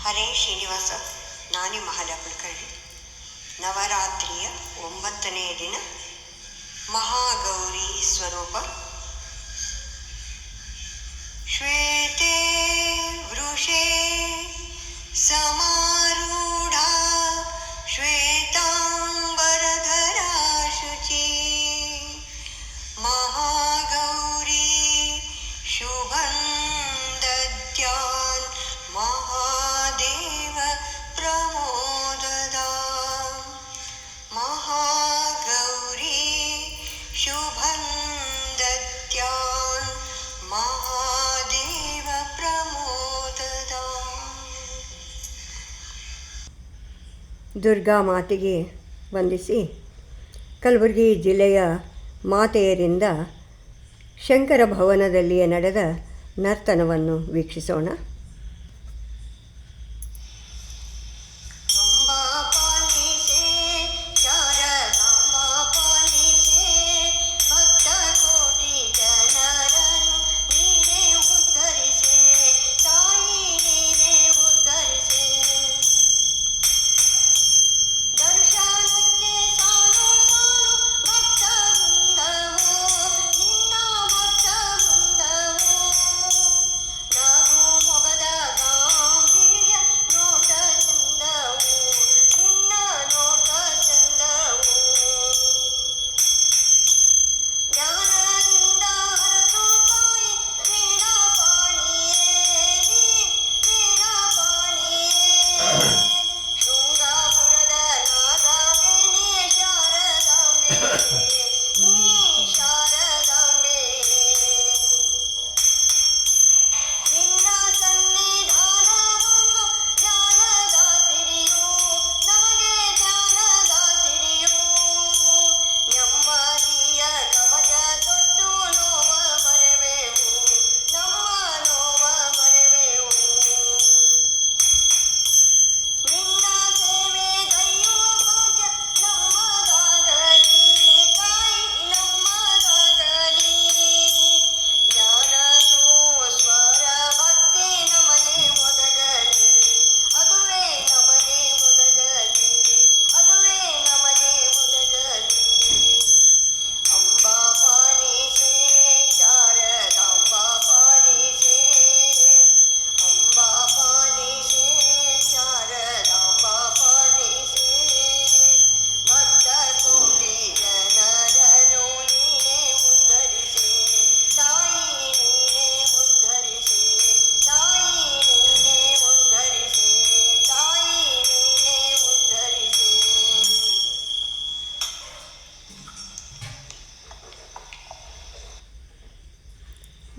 ಹರೇ ಶ್ರೀನಿವಾಸ. ನಾನೇ ಮಹಾಲ ಕುಲಕರ್ಣಿ. ನವರಾತ್ರಿಯ 9ನೇ ದಿನ ಮಹಾಗೌರಿ ಸ್ವರೂಪ. ಶ್ವೇತೆ ವೃಷೇ ಸಮಾರೂಢಾ ಶ್ವೇತಾಂಬರಧರಾ ಶುಚಿ ಮಹಾಗೌರಿ ಶುಭಂ ದದ್ಯಾನ್ ಮಹಾದೇವ ಪ್ರಮೋದದಾ. ಮಹಾಗೌರಿ ಶುಭಂ ದದ್ಯಾನ್ ಮಹಾದೇವ ಪ್ರಮೋದದಾ. ದುರ್ಗಾ ಮಾತೆಗೆ ವಂದಿಸಿ ಕಲಬುರಗಿ ಜಿಲ್ಲೆಯ ಮಾತೆಯರಿಂದ ಶಂಕರ ಭವನದಲ್ಲಿಯೇ ನಡೆದ ನರ್ತನವನ್ನು ವೀಕ್ಷಿಸೋಣ.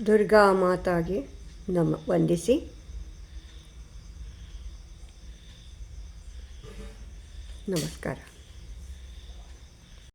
ದುರ್ಗಾ ಮಾತಾಗೆ ವಂದಿಸಿ ನಮಸ್ಕಾರ.